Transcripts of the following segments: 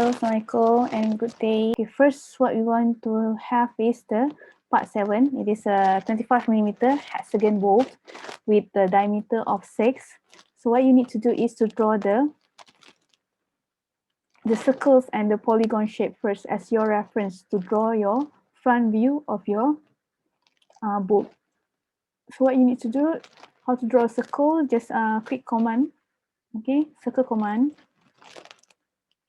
Hello, Assalamualaikum, and good day. Okay, first, what we want to have is the part 7. It is a 25mm hexagon bolt with the diameter of 6. So what you need to do is to draw the circles and the polygon shape first as your reference to draw your front view of your bolt. So what you need to do, how to draw a circle, just click command. Okay, circle command.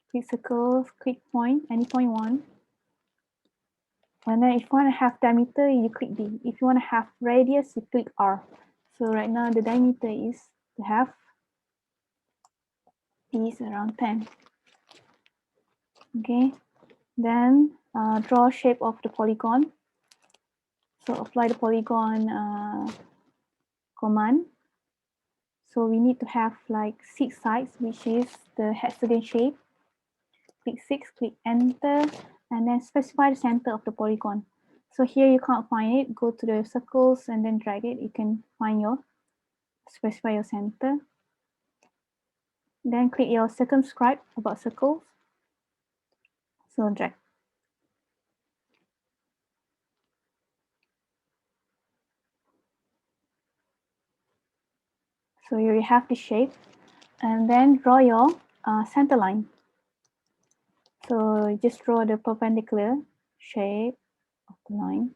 Click circle, click point, any point one. And then if you want to have diameter, you click D. If you want to have radius, you click R. So right now the diameter is to have is around 10. Okay, then draw shape of the polygon. So apply the polygon command. So we need to have like 6 sides, which is the hexagon shape. Click 6, click enter, and then specify the center of the polygon. So here you can't find it, go to the circles and then drag it. You can find your, specify your center. Then click your circumscribe about circles. So drag. So you have the shape, and then draw your center line. So just draw the perpendicular shape of the line.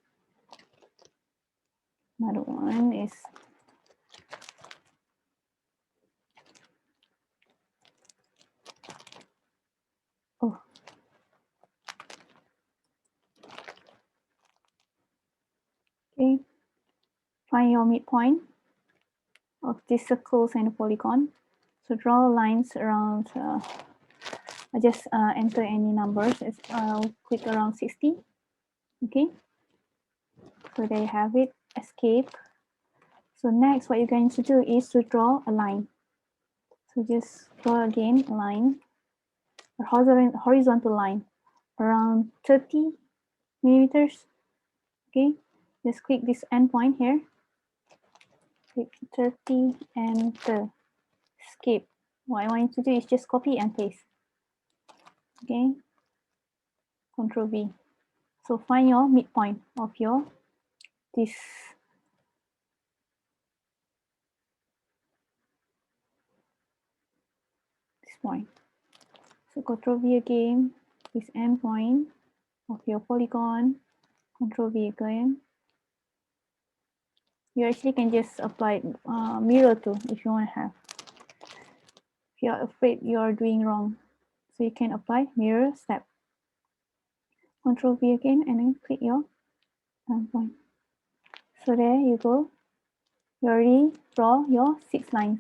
Another one is okay. Find your midpoint of these circles and the polygon. So draw lines around. I just enter any numbers. It's click around 60. Okay. So there you have it. Escape. So next, what you're going to do is to draw a line. So just draw again a line, a horizontal line around 30 millimeters. Okay, just click this endpoint here. Click 30 and escape. What I want you to do is just copy and paste. Okay, Control V. So find your midpoint of your this point. So Control V again, this endpoint of your polygon. Control V again. You actually can just apply mirror tool if you want to have. If you're afraid you're doing wrong, so you can apply mirror step. Control V again and then click your endpoint. So there you go. You already draw your 6 lines.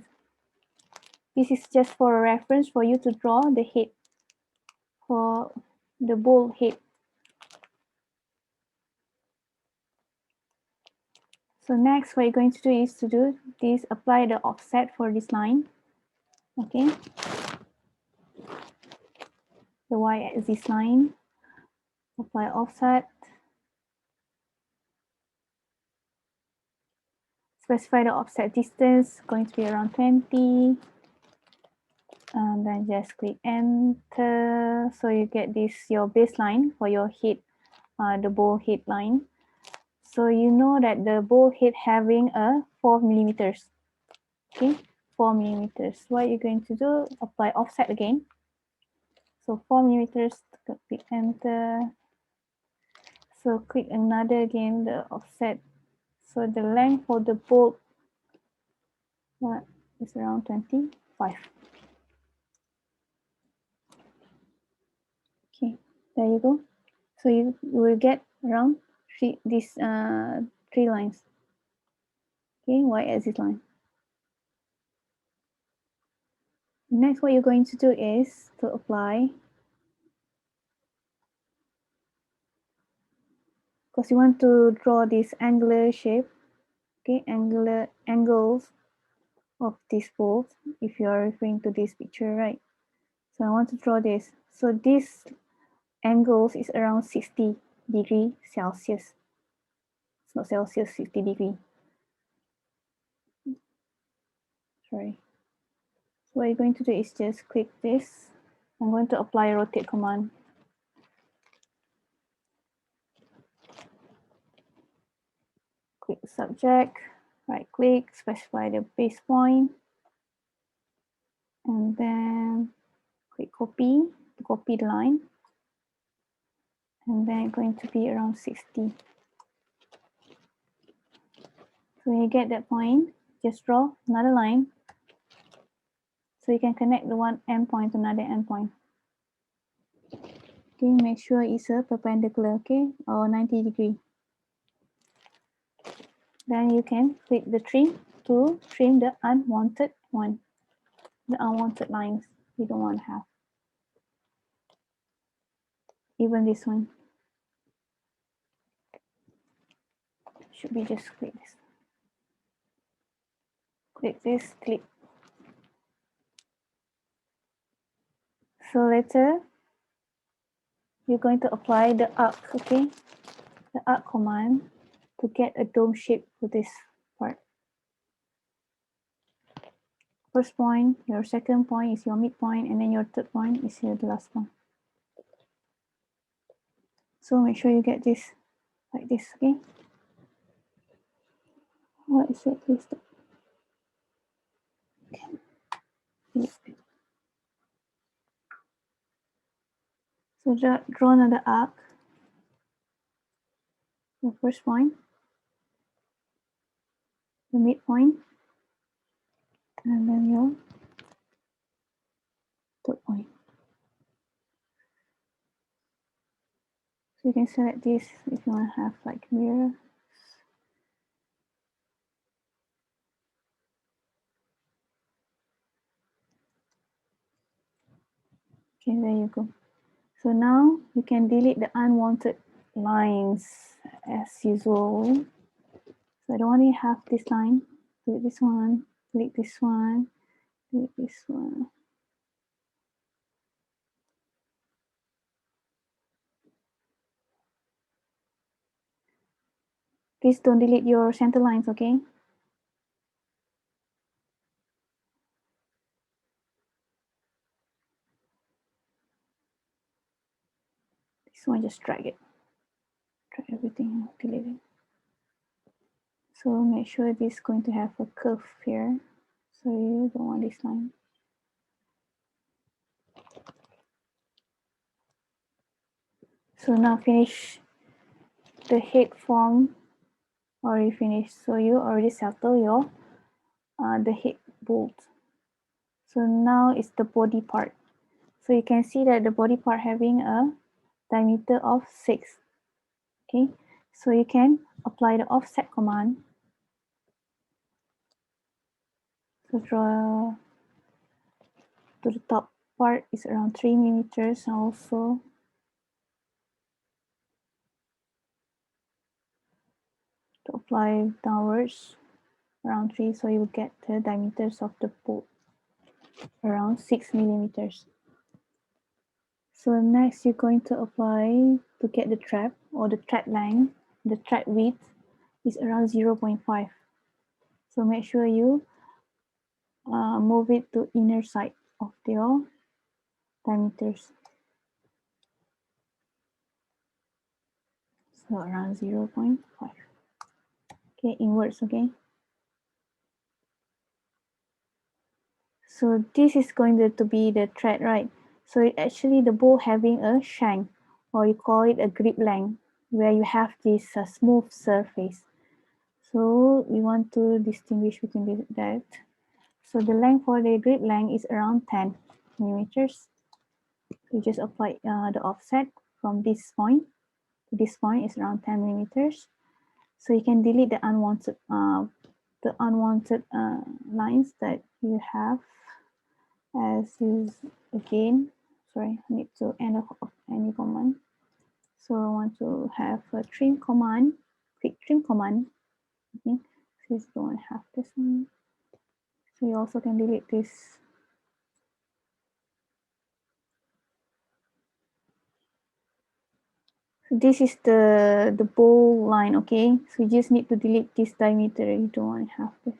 This is just for a reference for you to draw the head for the bolt head. So next, what you're going to do is to do this, apply the offset for this line. Okay. The y-axis line. Apply offset. Specify the offset distance, going to be around 20. And then just click enter. So you get this, your baseline for your head, the bolt head line. So you know that the bolt head having a 4 millimeters. Okay, 4 millimeters. What you're going to do, apply offset again. So 4 millimeters, click enter. So click another again, the offset. So the length for the bolt is around 25. Okay, there you go. So you will get around these 3 lines. Okay, y-axis line. Next, what you're going to do is to apply, because you want to draw this angular shape. Okay, angles of this bolt, if you are referring to this picture, right? So I want to draw this. So this angles is around 60 degree Celsius. It's not Celsius, 60 degree. Sorry. So what you're going to do is just click this I'm going to apply a rotate command. Click subject, right click, specify the base point, and then click copy to copy the line, and then going to be around 60. So when you get that point, just draw another line so you can connect the one endpoint to another endpoint. Okay, make sure it's a perpendicular, okay, or 90 degree. Then you can click the trim to trim the unwanted one, the unwanted lines you don't want to have. Even this one. Should be just click this. Click this, click. So later, you're going to apply the arc, okay? The arc command to get a dome shape for this part. First point, your second point is your midpoint, and then your third point is here, the last one. So make sure you get this like this, okay? What is it? Please stop. Okay. So draw another arc. The first point, the midpoint, and then your third point. So you can select this if you want to have like mirror. Okay, there you go. So now you can delete the unwanted lines as usual. So I don't want to have this line. Delete this one, delete this one, delete this one. Please don't delete your center lines, okay? This one, just drag it. Drag everything, delete it. So make sure this is going to have a curve here. So you don't want this line. So now finish the head form already finished. So you already settle your the head bolt. So now it's the body part. So you can see that the body part having a diameter of 6. Okay, so you can apply the offset command. So draw to the top part is around 3 millimeters, and also to apply downwards around 3, so you will get the diameters of the bolt around 6 millimeters. So next you're going to apply to get the trap or the thread length. The thread width is around 0.5. So make sure you move it to inner side of your diameters. So around 0.5. Okay, inwards, okay? So this is going to be the thread, right? So it actually the bowl having a shank, or you call it a grip length, where you have this smooth surface. So we want to distinguish between that. So the length for the grip length is around 10 millimeters. So you just apply the offset from this point to this point is around 10 millimeters. So you can delete the unwanted lines that you have as is again. Sorry, I need to end of any command. So I want to have a trim command, quick trim command. Okay, so you don't have this one. So you also can delete this. So this is the bowl line, okay? So you just need to delete this diameter. You don't want to have this.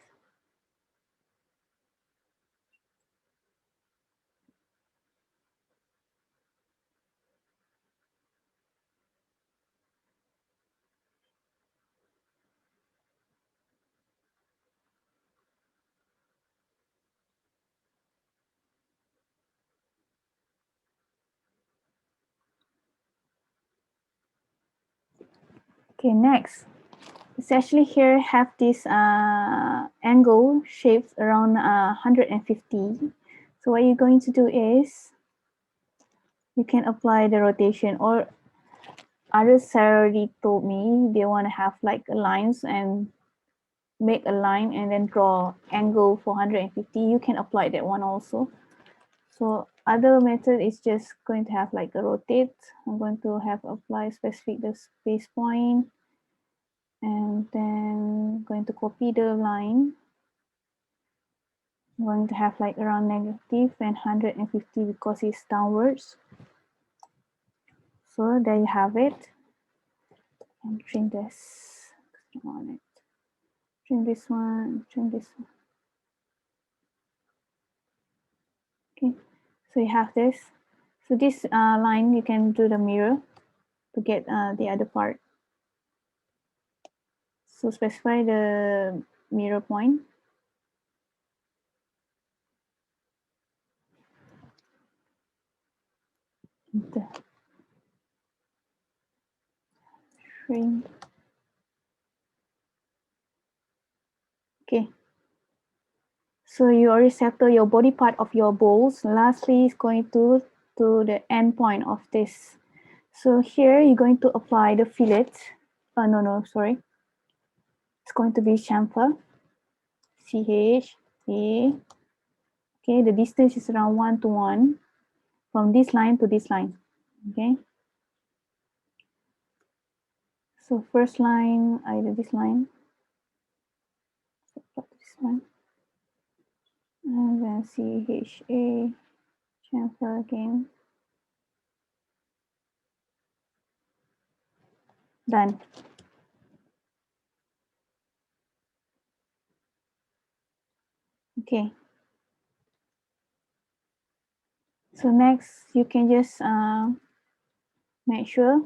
Okay, next. It's actually here have this angle shapes around 150. So what you're going to do is you can apply the rotation, or others already told me they want to have like lines and make a line and then draw angle for 150. You can apply that one also. So other method is just going to have like a rotate. I'm going to have apply specific the space point, and then going to copy the line. I'm going to have like around negative and 150 because it's downwards. So there you have it. And trim this on it. Trim this one, trim this one. Okay, so you have this. So this line, you can do the mirror to get the other part. So specify the mirror point. The shrink. Okay. So you already settle your body part of your balls. Lastly, is going to the end point of this. So here you're going to apply the fillet. No, sorry. It's going to be chamfer. CHA. Okay, the distance is around 1 to 1 from this line to this line. Okay. So first line, either this line, this one, and then CHA, chamfer again. Done. Okay. So next, you can just make sure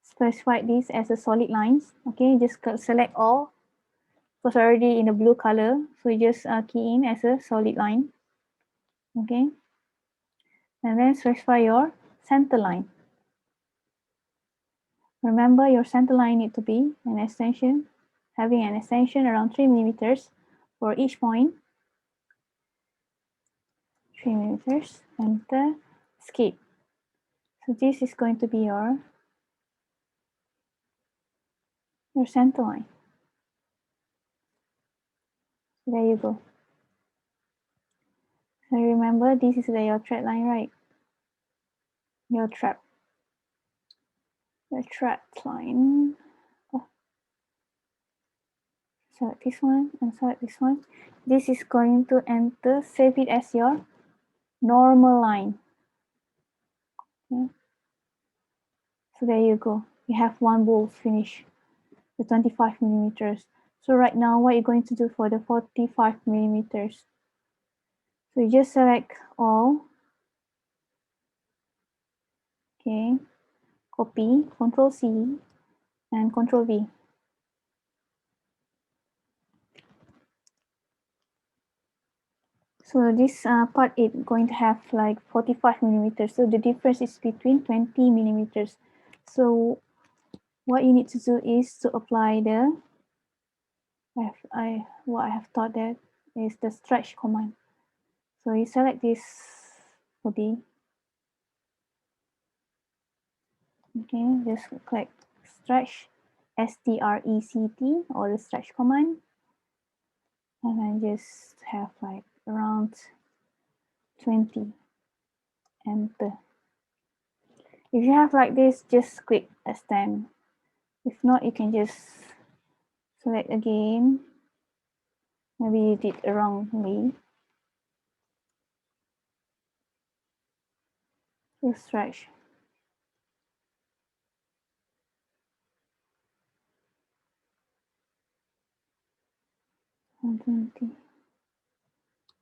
specify this as a solid lines. Okay, just select all because already in the blue color. So you just key in as a solid line. Okay, and then specify your center line. Remember your center line need to be an extension, having an extension around 3 millimeters for each point. 3 millimeters, enter, escape. So this is going to be your center line. So there you go. So remember, this is your thread line, right? Your trap. Your thread line. Oh. Select this one and select this one. This is going to enter, save it as your normal line. Okay. So there you go. You have one bolt finish, the 25 millimeters. So right now, what you're going to do for the 45 millimeters? So you just select all. Okay. Copy, Control C, and Control V. So this part is going to have like 45 millimeters. So the difference is between 20 millimeters. So what you need to do is to apply the what I have taught that is the stretch command. So you select this body. Okay, just click stretch, STRECT, or the stretch command, and then just have like around 20. Enter. If you have like this, just click extend. If not, you can just select again. Maybe you did it wrongly. Just stretch.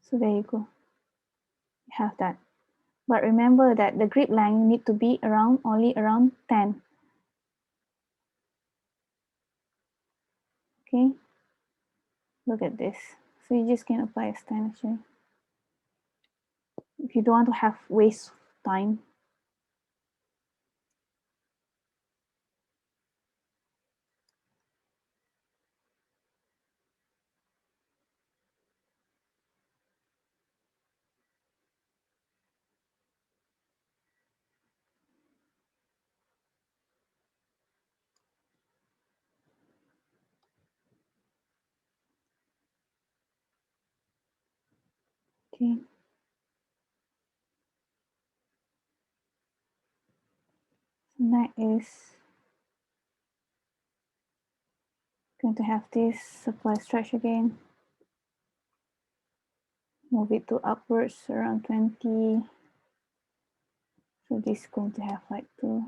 So there you go. You have that. But remember that the grip length need to be only around 10. Okay. Look at this. So you just can apply extension. If you don't want to have waste time. Okay. Next is going to have this supply stretch again. Move it to upwards around 20. So this is going to have like to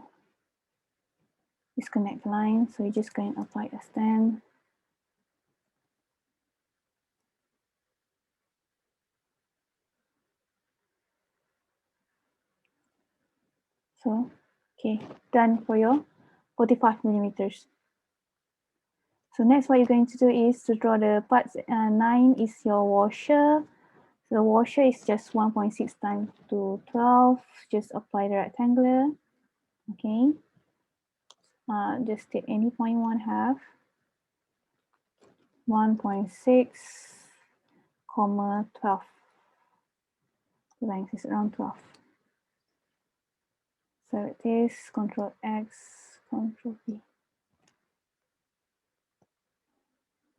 disconnect line. So you're just going to apply a stand. So, okay, done for your 45 millimeters. So next what you're going to do is to draw the parts. 9 is your washer. So the washer is just 1.6 times to 12. Just apply the rectangular. Okay. Just take any point 1/2. 1.6, comma 12. The length is around 12. So it is Control X, Control V.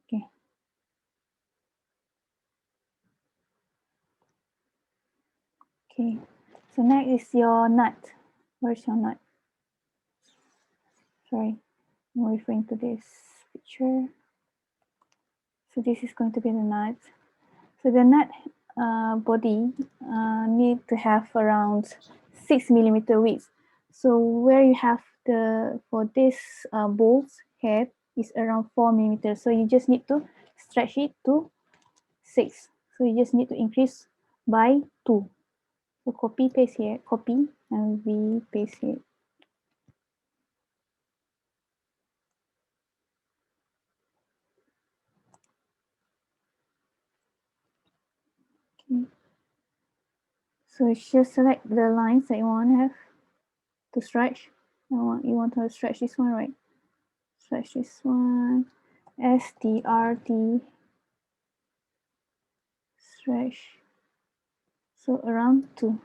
Okay. Okay. So next is your nut. Where's your nut? Sorry, I'm referring to this picture. So this is going to be the nut. So the nut body need to have around 6 millimeter width. So where you have the, for this bolt head is around 4 millimeters. So you just need to stretch it to 6. So you just need to increase by 2. So copy, paste here, copy, and we paste here. Okay. So just select the lines that you want to have to stretch. You want to stretch this one, right? Stretch this one. STRT stretch. So around 2.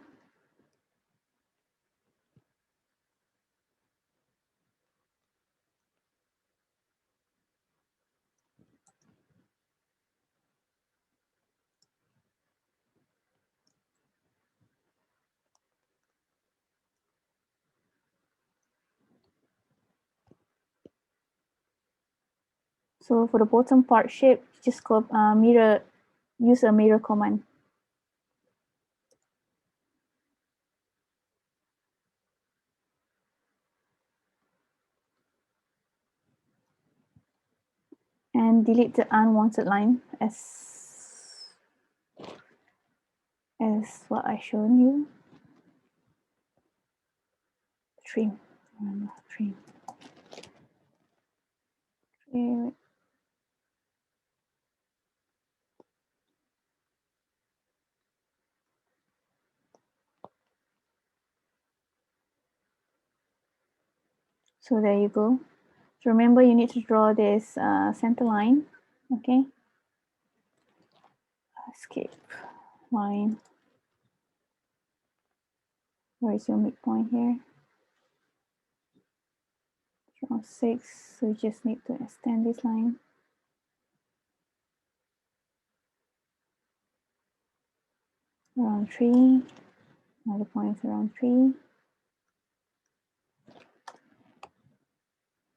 So for the bottom part shape, just mirror, use a mirror command. And delete the unwanted line as what I shown you. Trim, remember, trim. Trim. So there you go. So remember, you need to draw this center line. Okay. Escape line. Where is your midpoint here? Around 6. So you just need to extend this line. Around 3. Another point is around 3.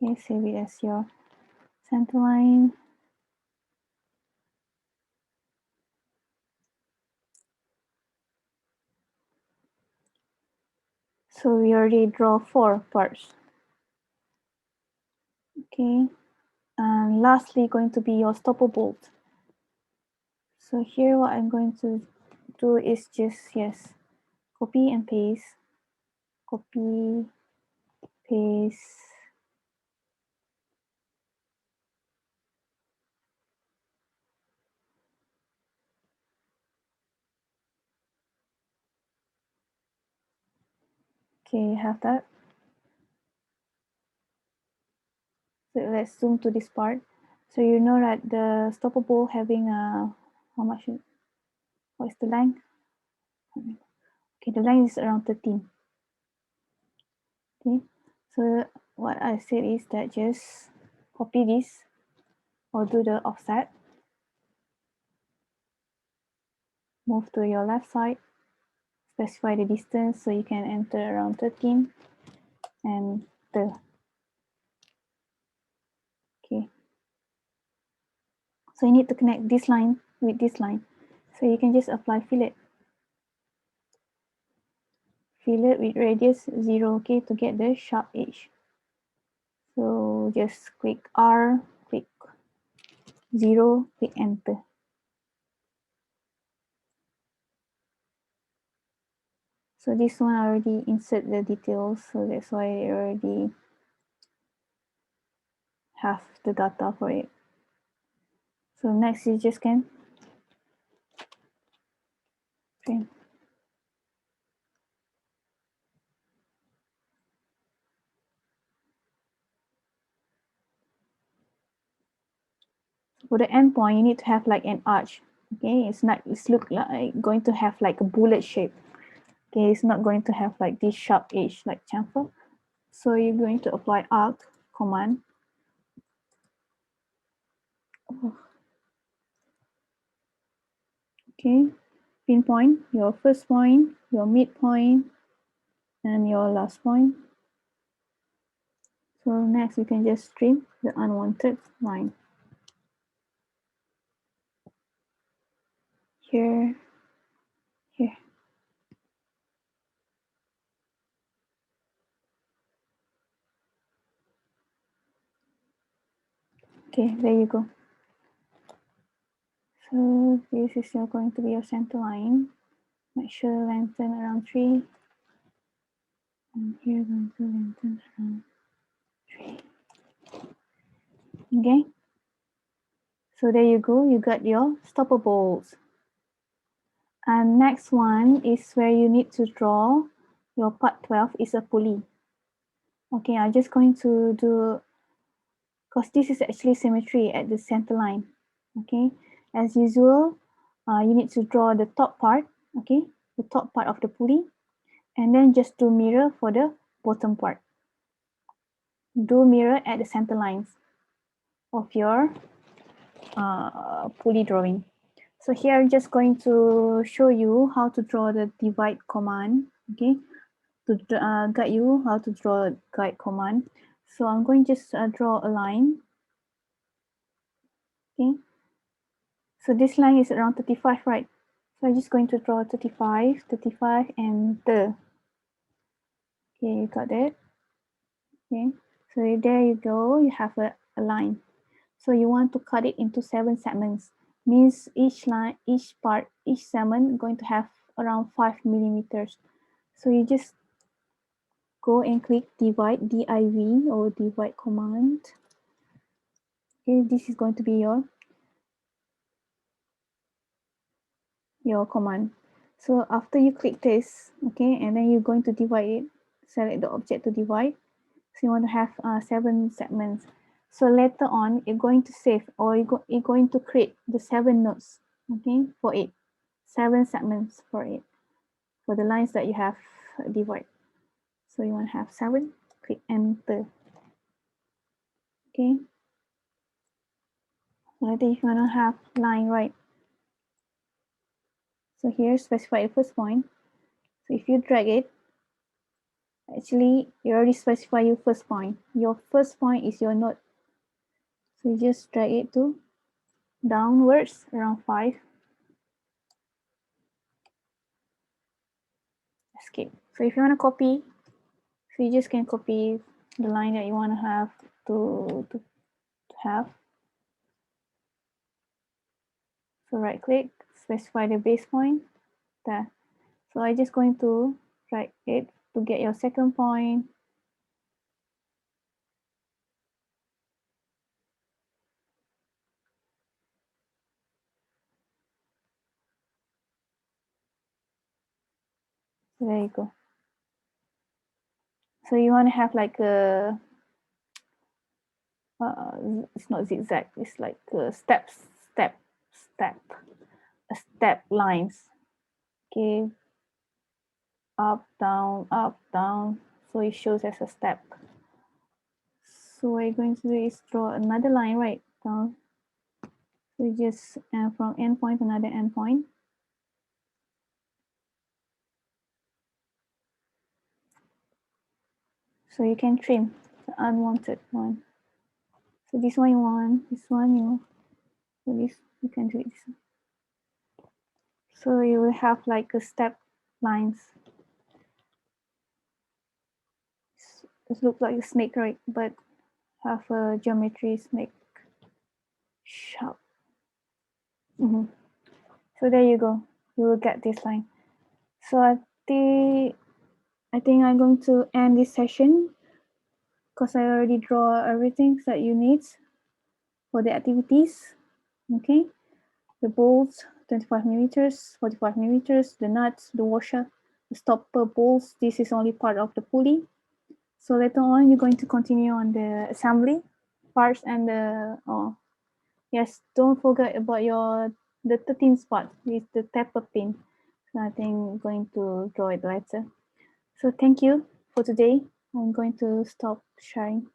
Okay, save it as your center line. So we already draw 4 parts. Okay, and lastly going to be your stopper bolt. So here what I'm going to do is just, yes, copy and paste, copy, paste. Okay, you have that. So let's zoom to this part. So you know that the stopper bolt having how much? What is the length? Okay, the length is around 13. Okay, so what I said is that just copy this or do the offset, move to your left side, specify the distance, so you can enter around 13 and the okay. So you need to connect this line with this line. So you can just apply fillet. Fillet with radius 0, okay, to get the sharp edge. So just click R, click 0, click enter. So this one I already insert the details, so that's why I already have the data for it. So next you just can print. For the endpoint, you need to have like an arch. Okay, it's look like going to have like a bullet shape. Okay, it's not going to have like this sharp edge like chamfer. So you're going to apply arc command. Okay, pinpoint your first point, your midpoint, and your last point. So next you can just trim the unwanted line. Here, here. Okay, there you go. So this is going to be your center line. Make sure lengthen around 3. And here going to lengthen around 3. Okay. So there you go. You got your stopper bolts. And next one is where you need to draw your part 12 is a pulley. Okay, I'm just going to do, because this is actually symmetry at the center line. Okay, as usual, you need to draw the top part, okay, the top part of the pulley, and then just do mirror for the bottom part. Do mirror at the center lines of your pulley drawing. So here I'm just going to show you how to draw the divide command, okay, to guide you how to draw guide command. So I'm going to just draw a line, okay. So this line is around 35, right? So I'm just going to draw 35, 35, and the. Okay, you got it. Okay, so there you go. You have a line. So you want to cut it into 7 segments. Means each line, each part, each segment going to have around 5 millimeters. So you just go and click divide, div, or divide command. Okay, this is going to be your command. So after you click this, okay, and then you're going to divide it, select the object to divide. So you want to have 7 segments. So later on, you're going to save, or you're going to create the 7 nodes, okay, for it. 7 segments for it, for the lines that you have divide. So you want to have 7, click enter. Okay. Later if you want to have line, right? So here specify the first point. So if you drag it, actually you already specify your first point. Your first point is your node. So you just drag it to downwards around 5. Escape. So if you want to copy, so you just can copy the line that you want to have to have. So right click, specify the base point there. So I'm just going to drag it to get your second point. So there you go. So you want to have like a it's not zigzag, it's like a step lines. Okay, up down, so it shows as a step. So what you're going to do is draw another line right down. So just from endpoint to another endpoint. So you can trim the unwanted one. So this one you want, this one you, so this you can do it. So you will have like a step lines. It looks like a snake, right? But have a geometry snake sharp. So there you go. You will get this line. So I think I'm going to end this session because I already draw everything that you need for the activities. Okay, the bolts 25 millimeters, 45 millimeters, the nuts, the washer, the stopper bolts. This is only part of the pulley. So later on, you're going to continue on the assembly parts and the yes, don't forget about the 13th spot with the taper pin. So I think I'm going to draw it later. So thank you for today. I'm going to stop sharing.